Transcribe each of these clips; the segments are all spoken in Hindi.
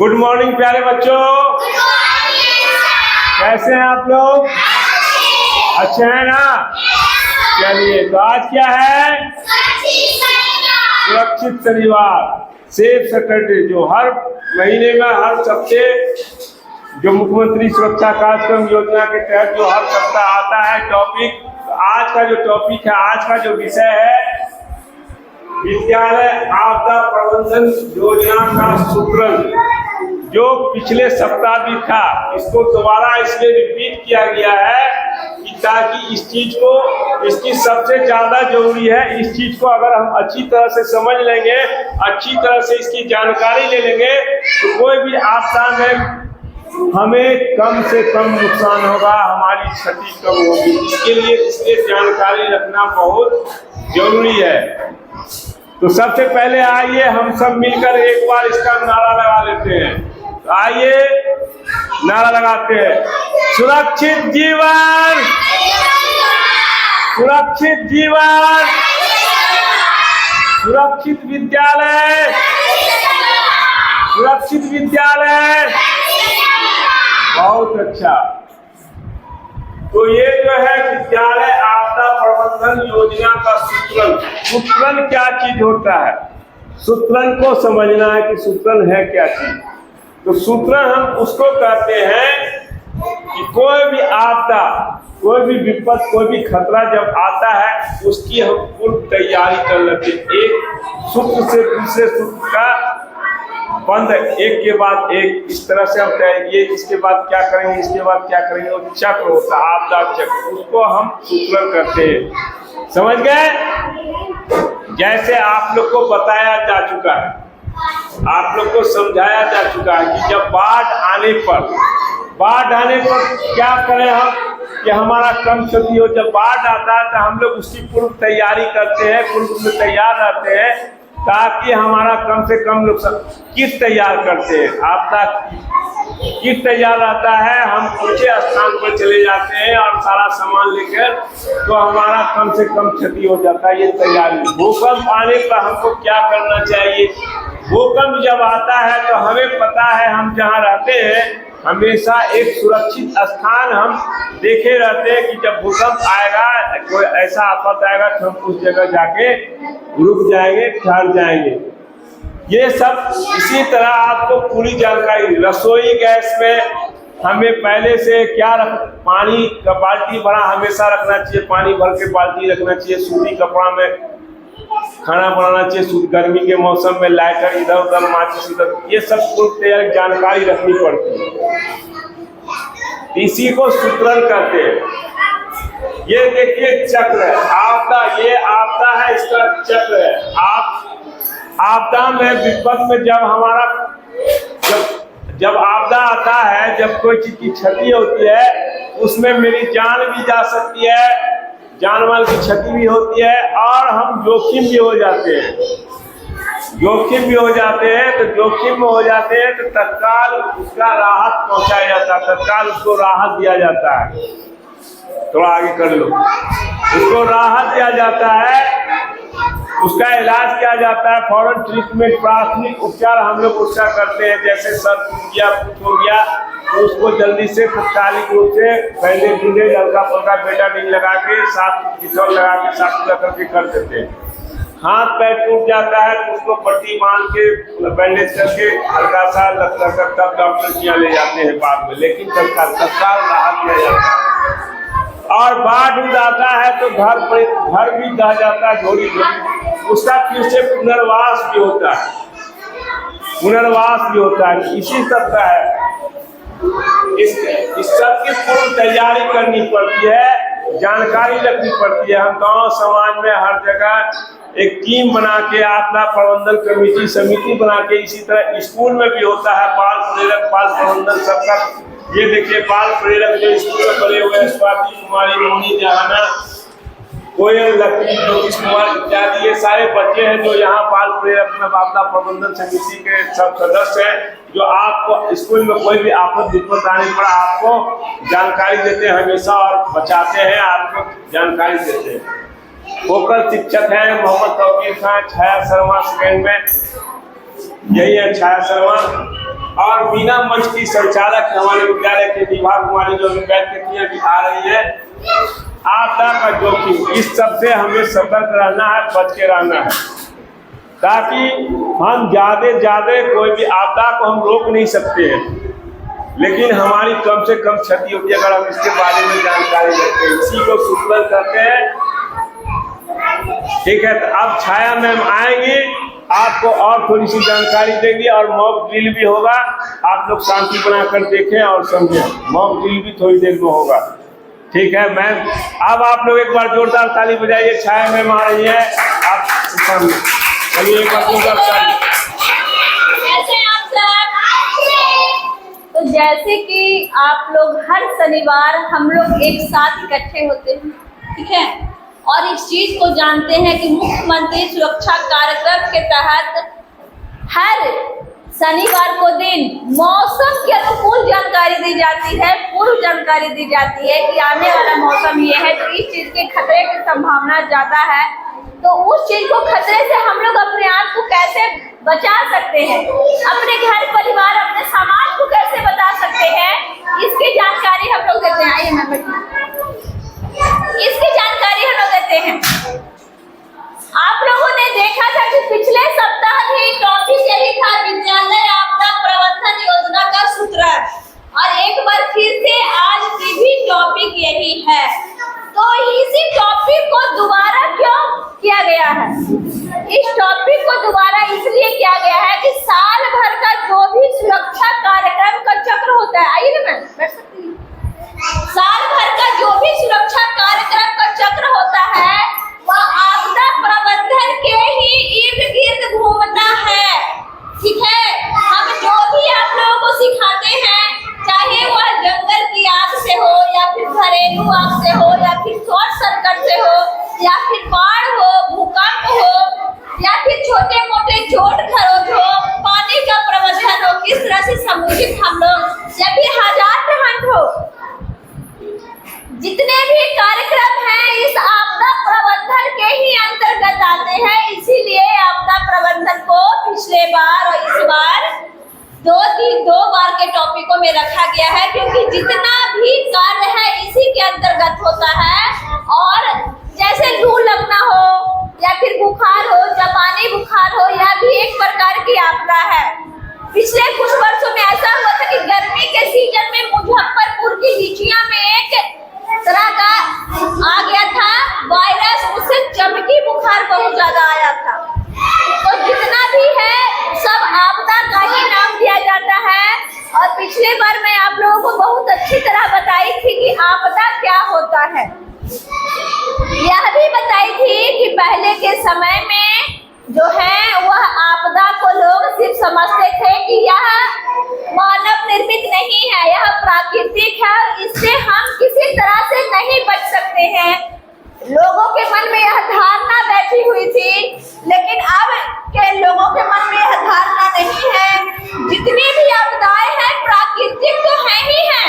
गुड मॉर्निंग प्यारे बच्चों, कैसे हैं आप लोग? अच्छे हैं ना? चलिए, तो आज क्या है? सुरक्षित शनिवार, सेफ सैटरडे, जो हर महीने में हर हफ्ते जो मुख्यमंत्री सुरक्षा कार्यक्रम योजना के तहत जो हर सप्ताह आता है टॉपिक। आज का जो टॉपिक है, आज का जो विषय है, विद्यालय आपदा प्रबंधन योजना का सूत्रण, जो पिछले सप्ताह भी था, इसको दोबारा इसलिए रिपीट किया गया है कि ताकि इस चीज को, इसकी सबसे ज्यादा जरूरी है, इस चीज को अगर हम अच्छी तरह से समझ लेंगे, अच्छी तरह से इसकी जानकारी ले लेंगे, तो कोई भी आपदा में हमें कम से कम नुकसान होगा, हमारी क्षति कम होगी। इसके लिए इसकी जानकारी रखना बहुत जरूरी है। तो सबसे पहले आइए हम सब मिलकर एक बार इसका नारा लगा लेते हैं। तो आइए नारा लगाते हैं, सुरक्षित जीवन, सुरक्षित जीवन, सुरक्षित विद्यालय, सुरक्षित विद्यालय। बहुत अच्छा। तो ये जो है विद्यालय आपदा प्रबंधन योजना का सूत्रण। सूत्रण क्या चीज होता है? सूत्रण को समझना है कि सूत्रण है क्या चीज। तो सूत्रण हम उसको कहते हैं कि कोई भी आपदा, कोई भी विपद, कोई भी खतरा जब आता है, उसकी हम पूर्व तैयारी कर लेते हैं। एक सूत्र से दूसरे सूत्र का बंद, एक के बाद एक, इस तरह से हम ये इसके बाद क्या करेंगे, इसके बाद क्या करेंगे, वो चक्र होता है, आपदा चक्र, उसको हम सूत्रण करते हैं। समझ गए? जैसे आप लोग को बताया जा चुका है, आप लोग को समझाया जा चुका है कि जब बाढ़ आने पर क्या करें हम कि हमारा कम क्षति हो। जब बाढ़ आता है तो हम लोग उसकी पूर्व तैयारी करते हैं, पूर्व में तैयार रहते हैं ताकि हमारा कम से कम नुकसान। किट तैयार करते हैं, आपदा किट तैयार रहता है, हम ऊंचे स्थान पर चले जाते हैं और सारा सामान लेकर, तो हमारा कम से कम क्षति हो जाता है। ये तैयारी। भूकंप आने पर हमको क्या करना चाहिए? भूकंप जब आता है तो हमें पता है, हम जहाँ रहते हैं हमेशा एक सुरक्षित स्थान हम देखे रहते हैं कि जब भूकंप आएगा, कोई ऐसा आफत आएगा तो हम उस जगह जाके रुक जाएंगे, ठहर जाएंगे। ये सब इसी तरह आपको पूरी जानकारी। रसोई गैस में हमें पहले से क्या पानी का बाल्टी भरा हमेशा रखना चाहिए, पानी भर के बाल्टी रखना चाहिए। सूती कपड़ा में खाना बनाना चाहिए। गर्मी के मौसम में लाइटर इधर उधर, माचिस इधर, ये सब पूरी जानकारी रखनी पड़ती है। इसी को सूत्रण करते हैं। ये देखिए चक्र है, आपदा, ये आपदा है, इसका चक्र है। आपदा में, विपद में जब हमारा जब आपदा आता है, जब कोई चीज की क्षति होती है, उसमें मेरी जान भी जा सकती है, जान माल की क्षति भी होती है, और हम जोखिम भी हो जाते हैं। जोखिम भी हो जाते हैं, तो जोखिम में हो जाते हैं तो तत्काल उसका राहत पहुंचाया जाता है, तत्काल उसको राहत दिया जाता है। थोड़ा आगे कर लो। उसको राहत दिया जाता है, उसका इलाज किया जाता है, फौरन ट्रीटमेंट, प्राथमिक उपचार हम लोग उसका करते हैं। जैसे सर टूट गया, कुछ हो गया, तो उसको जल्दी से तात्कालिक रूप से बैंडेज हल्का फुल्का बेटाडीन लगा के, साथ डिटॉल लगा के, साफ करके कर देते हैं। हाथ पैर टूट जाता है तो उसको पट्टी बांध के, बैंडेज करके, हल्का सा लगता कर, तब डॉक्टर के यहाँ ले जाते हैं बाद में, लेकिन तत्काल राहत दिया जाता है। और बाढ़ आता है तो घर भी दह जाता है, झोरी झोरी, उसका फिर से पुनर्वास भी होता है, पुनर्वास भी होता है। इसी सब का है, इस सब की पूर्ण तैयारी करनी पड़ती है, जानकारी रखनी पड़ती है। हम गांव समाज में हर जगह एक टीम बना के, आपदा प्रबंधन कमेटी, समिति बना के, इसी तरह स्कूल में भी होता है बाल प्रेरक, बाल प्रबंधन सबका। ये देखिए बाल प्रेरक जो स्कूल में बने हुए हैं, स्वाति कुमारी, मोनी जहाना, कोयल, लक्ष्मी, ज्योतिष कुमार इत्यादि, ये सारे बच्चे हैं जो यहाँ बाल प्रेरक में आपदा प्रबंधन समिति के सब सदस्य हैं, जो आपको स्कूल में कोई भी आफत विपद आने पर आपको जानकारी देते हैं हमेशा, और बचाते हैं, आपको जानकारी देते हैं। फोकल शिक्षक हैं मोहम्मद तौकीर खान, छाया शर्मा सेकेंड में, यही है छाया शर्मा। और मीना मंच की संचालक हमारे विद्यालय के विभाग वाले जो विद्यार्थियां भी आ रही है। आपदा का जोखिम, इस सब से हमें सतर्क रहना है, बच के रहना है, ताकि हम ज्यादा कोई भी आपदा को हम रोक नहीं सकते हैं, लेकिन हमारी कम से कम क्षति होगी अगर हम इसके बारे में जानकारी रखते हैं। इसी को सूचना करते हैं। ठीक है, तो अब छाया मैम आएंगी, आपको और थोड़ी सी जानकारी देंगी और मॉक ड्रिल भी होगा। आप लोग शांति बनाकर देखें और समझें। मॉक ड्रिल भी थोड़ी देर में होगा। ठीक है मैम, अब आप लोग एक बार जोरदार ताली बजाइए। छाया मैम आ रही है आप सामने, चलिए एक बार जोरदार ताली। तो जैसे कि आप लोग हर शनिवार हम लोग एक साथ इकट्ठे होते हैं, ठीक है, और इस चीज को जानते हैं कि मुख्यमंत्री सुरक्षा कार्यक्रम के तहत हर शनिवार को दिन मौसम के अनुकूल जानकारी दी जाती है, पूर्व जानकारी दी जाती है कि आने वाला मौसम ये है, तो इस चीज के खतरे की संभावना ज्यादा है। तो उस चीज को, खतरे से हम लोग अपने आप को कैसे बचा सकते हैं, अपने घर परिवार, अपने समाज को कैसे बचा सकते हैं, इसकी जानकारी हम लोग देते हैं। आइए मैं इसकी जानकारी हम लोग देते हैं। आप लोगों ने देखा था कि पिछले सप्ताह भी टॉपिक यही था, विद्यालय आपदा प्रबंधन योजना का सूत्रार्थ, और एक बार फिर से आज की भी टॉपिक यही है। तो इसी टॉपिक को दोबारा क्यों किया गया है? इस टॉपिक को दोबारा इसलिए किया गया है कि साल भर का जो भी सुरक्षा कार्यक्रम का चक्र होता है, आइए ना मैम बैठ सकती है, साल भर का जो भी सुरक्षा कार्यक्रम का चक्र होता है वह आपदा प्रबंधन के ही इर्द गिर्द घूमता है। ठीक है, हम जो भी आप लोगों को सिखाते हैं, चाहे वह जंगल की आग से हो या फिर घरेलू आग से हो या फिर शॉर्ट सर्किट से हो या फिर बाढ़ हो, भूकंप हो या फिर छोटे मोटे चोट खरोच हो, पानी का प्रबंधन हो, किस तरह से समुचित हम लोग या फिर हजार हंट हो, जितने भी कार्यक्रम हैं इस आपदा प्रबंधन के ही अंतर्गत आते हैं। इसीलिए आपदा प्रबंधन को पिछले बार और इस बार दो बार के टॉपिकों में रखा गया है, क्योंकि जितना भी कार्य है इसी के अंतर्गत होता है। और जैसे लू लगना हो या फिर बुखार हो, जापानी बुखार हो, यह भी एक प्रकार की आपदा है। पिछले कुछ वर्षों में ऐसा हुआ था कि गर्मी के सीजन में मुजफ्फरपुर की लीचियां में एक तरह का आ गया था वायरस, उससे चमकी बुखार बहुत ज्यादा आया था। तो जितना भी है सब आपदा का ही नाम दिया जाता है। और पिछले बार मैं आप लोगों को बहुत अच्छी तरह बताई थी कि आपदा क्या होता है। यह भी बताई थी कि पहले के समय में जो है वह आपदा को लोग सिर्फ समझते थे कि यह मानव निर्मित नहीं है, यह प्राकृतिक है, इससे हम किसी तरह से नहीं बच सकते हैं। लोगों के मन में यह धारणा बैठी हुई थी, लेकिन अब के लोगों के मन में यह धारणा नहीं है। जितनी भी आपदाएं हैं प्राकृतिक तो है ही है,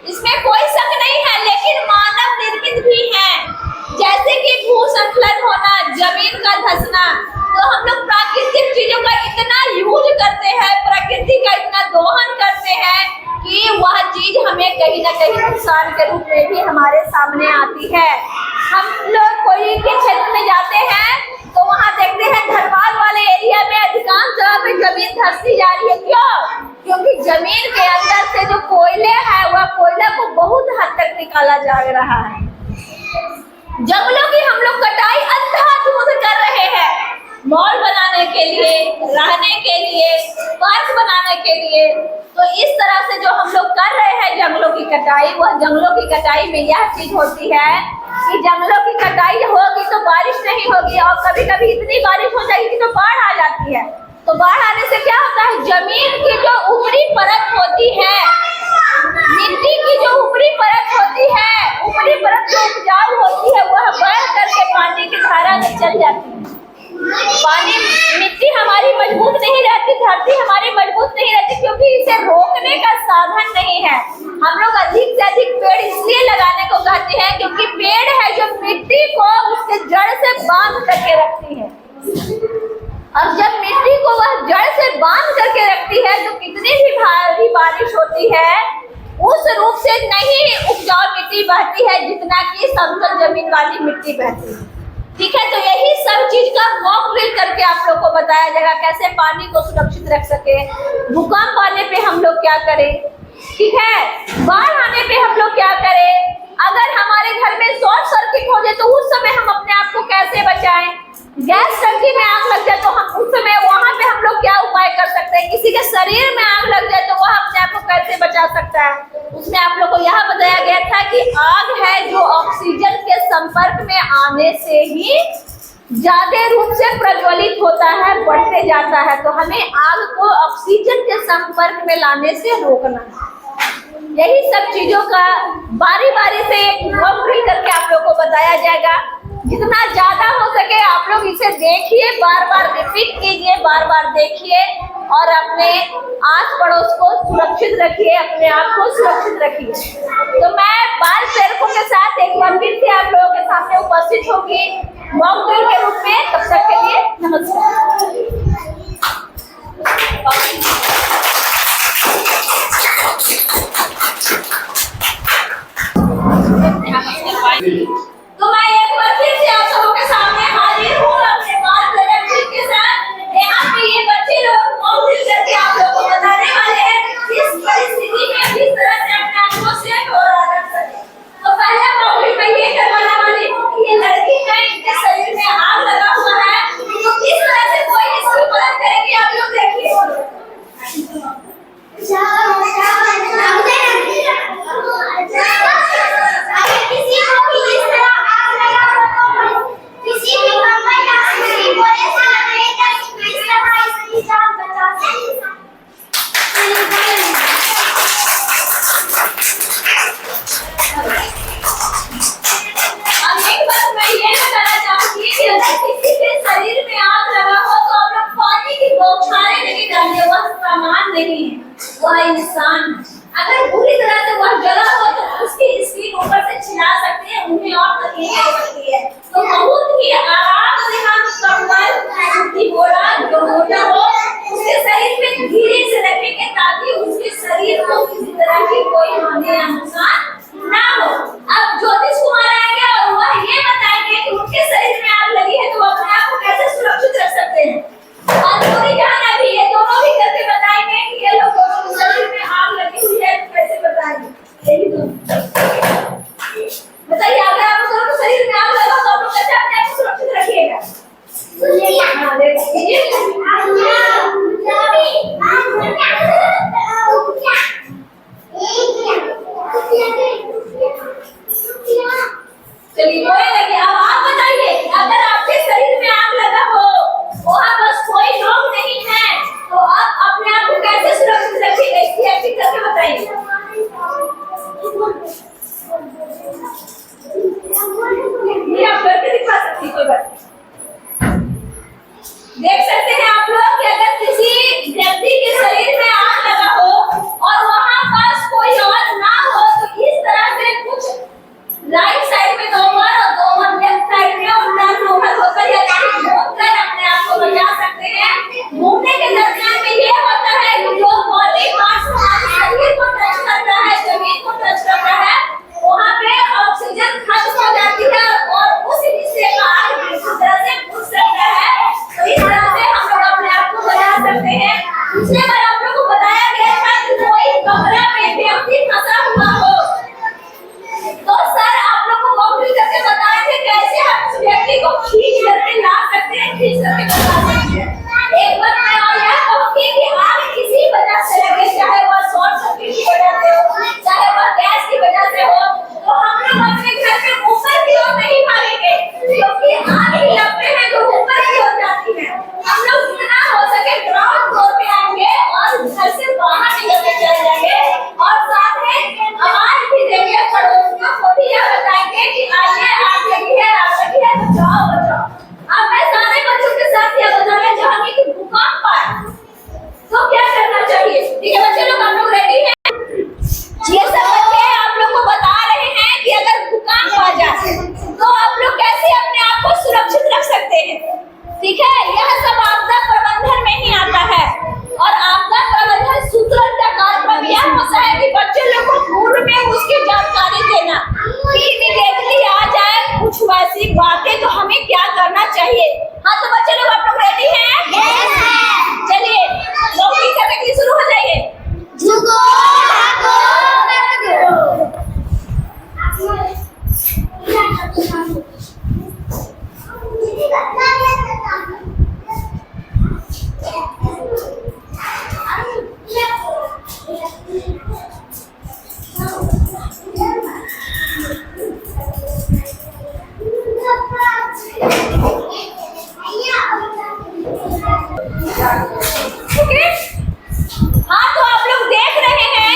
इसमें कोई शक नहीं है, लेकिन मानव निर्मित भी है। जैसे कि भूस्खलन होना, जमीन का धंसना, तो हम लोग प्राकृतिक चीजों का इतना यूज करते हैं, प्रकृति का इतना दोहन करते हैं कि वह चीज हमें कहीं ना कहीं नुकसान के रूप में भी हमारे सामने आती है। हम लोग कोई के क्षेत्र में जाते हैं तो वहाँ देखते हैं धनबाद वाले एरिया में अधिकांश जगह पे जमीन धंसती जा रही है। क्यों? क्योंकि जमीन के अंदर से जो कोयले है वह कोयला को बहुत हद तक निकाला जा रहा है। जंगलों की हम लोग कटाई अंधाधुंध कर रहे हैं, मॉल बनाने के लिए, रहने के लिए, पार्क बनाने के लिए। तो इस तरह से जो हम लोग कर रहे हैं जंगलों की कटाई, वह जंगलों की कटाई में यह चीज होती है कि जंगलों की कटाई होगी तो बारिश नहीं होगी, और कभी कभी इतनी बारिश हो जाएगी तो बाढ़ आ जाती है। तो बाढ़ आने से क्या होता है, जमीन की जो ऊपरी परत होती है, मिट्टी की जो ऊपरी परत होती है, ऊपरी परत जो उपजाऊ होती है वह बढ़ करके पानी की धारा में चल जाती है। पानी, मिट्टी हमारी मजबूत नहीं रहती, धरती हमारी मजबूत नहीं रहती, क्योंकि इसे रोकने का साधन नहीं है। हम लोग अधिक से अधिक पेड़ इसलिए लगाने को कहते हैं क्योंकि पेड़ है जो मिट्टी को उसके जड़ से बांध करके रखती है। और जब मिट्टी को वह जड़ से बांध करके रखती है तो कितनी भी बारिश होती है उस रूप से नहीं उपजाऊ मिट्टी बहती है जितना कि समतल जमीन वाली मिट्टी बहती है। ठीक है, तो यही सब चीज का मॉक ड्रिल करके आप लोग को बताया जाएगा कैसे पानी को सुरक्षित रख सके, भूकंप आने पे हम लोग क्या करें, ठीक है, बाढ़ आने पे हम लोग क्या करें, अगर हमारे घर में शॉर्ट सर्किट हो जाए तो उस समय हम अपने आप को कैसे बचाएं, गैस टंकी में आग लग जाए तो हम उस समय वहां पे हम लोग क्या उपाय कर सकते हैं, किसी के शरीर में आग लग जाए तो वह अपने आप को कैसे बचा सकता है। उसमें आप लोग को यह बताया गया था कि आग है जो ऑक्सीजन के संपर्क में आने से ही ज्यादा रूप से प्रज्वलित होता है, बढ़ते जाता है, तो हमें आग को ऑक्सीजन के संपर्क में लाने से रोकना है। यही सब चीजों का बारी बारी से एक मॉक ड्रिल करके आप लोग को बताया जाएगा। जितना ज्यादा हो सके आप लोग इसे देखिए, बार बार रिपीट कीजिए, बार बार देखिए और अपने आस पड़ोस को सुरक्षित रखिए, अपने आप को सुरक्षित रखिए। तो मैं बाल प्रेरकों के साथ एक बार फिर से आप लोगों के सामने उपस्थित होगी मॉक ड्रिल के रूप में। तब तक के लिए नमस्कार। तो मैं एक बार फिर से आप सबों के सामने हाजिर हूँ अपने बाल प्रेरक के साथ। यहाँ पे ये बच्चे लोग मॉक ड्रिल करके आप लोगों को बताने वाले हैं इस परिस्थिति में किस तरह से अपने आप को सेफ और रख सके। तो पहला मॉक ड्रिल मैं ये करवाने वाली हूँ कि ये लड़की है, इनके शरीर में आग लगा हुआ है, तो किस तरह से कोई इसकी मदद करेगी आप लोग देखिए। वह इंसान अगर पूरी तरह से वह जला हो तो उसकी स्किन ऊपर से छिला सकते हैं, उन्हें और तकलीफ हो सकती है। तो बहुत ही आराम से हम कंबल की बोरा जो मोटा हो उसके शरीर पे धीरे से रखेंगे ताकि उसके शरीर को किसी तरह की कोई हानि या नुकसान ना हो। अब ज्योतिष कुमार आएंगे और वह ये बताएंगे कि उनके शरीर में आग लगी है तो अपने आप को कैसे सुरक्षित रख सकते हैं। और पूरी जान अभी ये दोनों भी करके बताएंगे कि ये लोग दोनों के शरीर में आग लगी हुई है तो कैसे बताएंगे। यही तो बताइए, अगर आप दोनों के शरीर में आग लगा तो आप लोग कैसे अपने आप को सुरक्षित रखिएगा। हाँ देखिए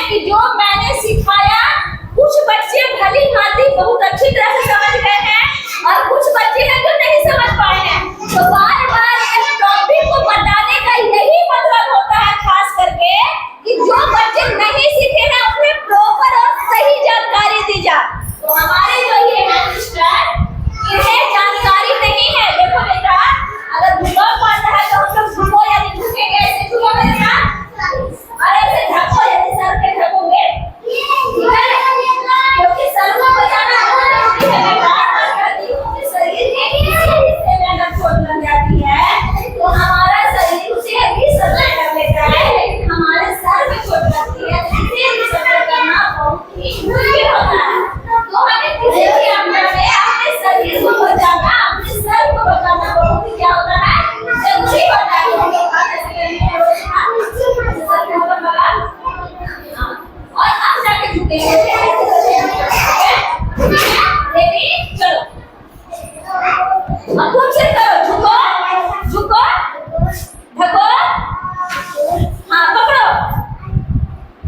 कि जो मैंने सिखाया कुछ बच्चे भली भांति बहुत अच्छी तरह से समझ गए हैं और कुछ बच्चे हैं जो नहीं समझ पाए हैं। तो बार बार इस टॉपिक को बताने का यही मतलब होता है, खास करके कि जो बच्चे नहीं सीखे हैं उन्हें प्रॉपर और सही जानकारी दी जाए। तो हमारे जो ये है मिस्टर, इन्हें जानकारी नहीं है। देखो बेटा, अगर भूकंप आता है तो हम लोग झुको यानी झुकेंगे, ऐसे झुको बेटा, और ऐसे ढको यानी सर पे ढकोगे, क्योंकि सर को बचाना बहुत जरूरी है बेटा। शरीर के किसी हिस्से में अगर चोट लग जाती है तो हमारा शरीर उसे भी सफर कर लेता है, लेकिन हमारे सर में चोट लगती है इसे भी सफर करना बहुत ही मुश्किल होता है। तो हमें किसी भी अवस्था में अपने शरीर को बचाना, अपने सर को बचाना बहुत ही क्या होता है, जरूरी होता है। और अब जाके झुकेंगे, रेडी, चलो अब खुद से करो, झुको झुको ढको, हाँ पकड़ो,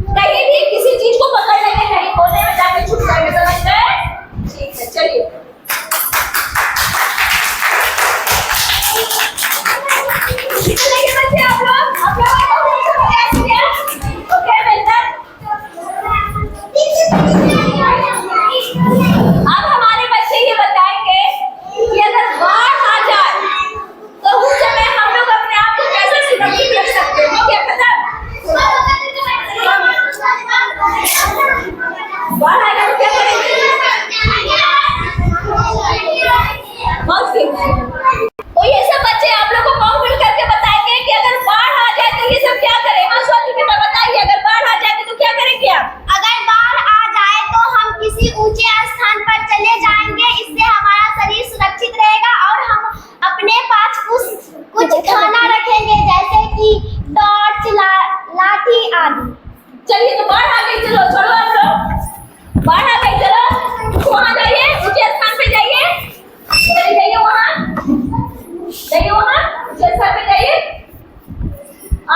कहीं भी किसी चीज को पकड़ लेंगे नहीं, कोने में जाके छुप जाएंगे, समझ गए? ठीक है, चलिए कितने के बच्चे आप लोग ओके बेटा। अब हमारे बच्चे ये बताएंगे कि अगर बाढ़ आ जाए तो उस समय हम लोग अपने आप को कैसे सुरक्षित रख सकते हैं, हो गया खत्म। बाढ़ आ जाए तो क्या करेंगे? बहुत ठीक। तो ये सब बच्चे आप लोग को पाँव मिल करके बताएंगे कि अगर बाढ़ आ जाए तो ये सब क्या करें। हाँ स्वाति बेटा बताइए, अगर बाढ़ आ जाए तो क्या करेंगे आप? अगर बाढ़ आ जाए तो हम किसी ऊंचे स्थान पर चले जाएंगे, इससे हमारा शरीर सुरक्षित रहेगा और हम अपने पास कुछ खाना रखेंगे जैसे कि टॉर्च, लाठी आदि। चलिए तो बाढ़ आ गई, चलो छोड़ो आप लोग, बाढ़ आ गई, चलो वहाँ जाइए, ऊंचे स्थान पे जाइए, चले जाइए वहाँ, जाइए वहाँ ऊंचे स्थान पे जाइए।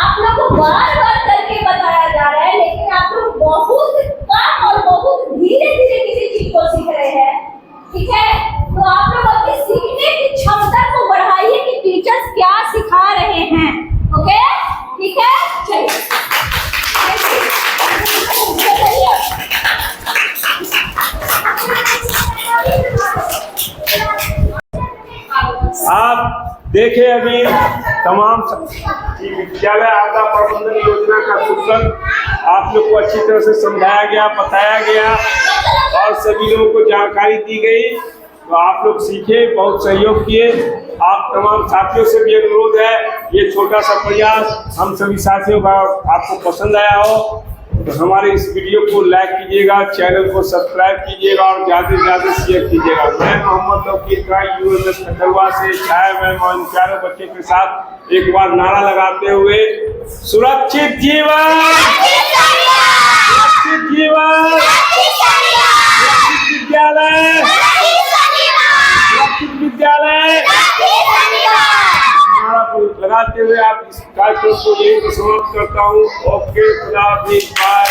आप लोग को बार बार करके बताया जा रहा है, लेकिन आप लोग बहुत कम और बहुत धीरे धीरे किसी चीज को सीख रहे हैं, ठीक है? तो आप लोग अपनी सीखने की क्षमता को बढ़ाइए कि टीचर्स क्या सिखा रहे हैं, ओके? ठीक है, चलिए आप देखे अभी तमाम विद्यालय आपदा प्रबंधन योजना का सूचन आप लोग को अच्छी तरह से समझाया गया, बताया गया और सभी लोगों को जानकारी दी गई। तो आप लोग सीखे, बहुत सहयोग किए। आप तमाम साथियों से भी अनुरोध है, ये छोटा सा प्रयास हम सभी साथियों का आपको पसंद आया हो तो हमारे इस वीडियो को लाइक कीजिएगा, चैनल को सब्सक्राइब कीजिएगा और ज़्यादा से ज़्यादा शेयर कीजिएगा। मैं मोहम्मद तौकीर का यूएमएस खटरवा से छाया मैं इन प्यारे बच्चे के साथ एक बार नारा लगाते हुए सुरक्षित जीवन, सुरक्षित जीवन, सुरक्षित विद्यालय, सुरक्षित विद्यालय नारा को लगाते हुए आप इस कार्यक्रम को यही समाप्त करता हूँ। ओके, खुदा हाफिज़, बाय।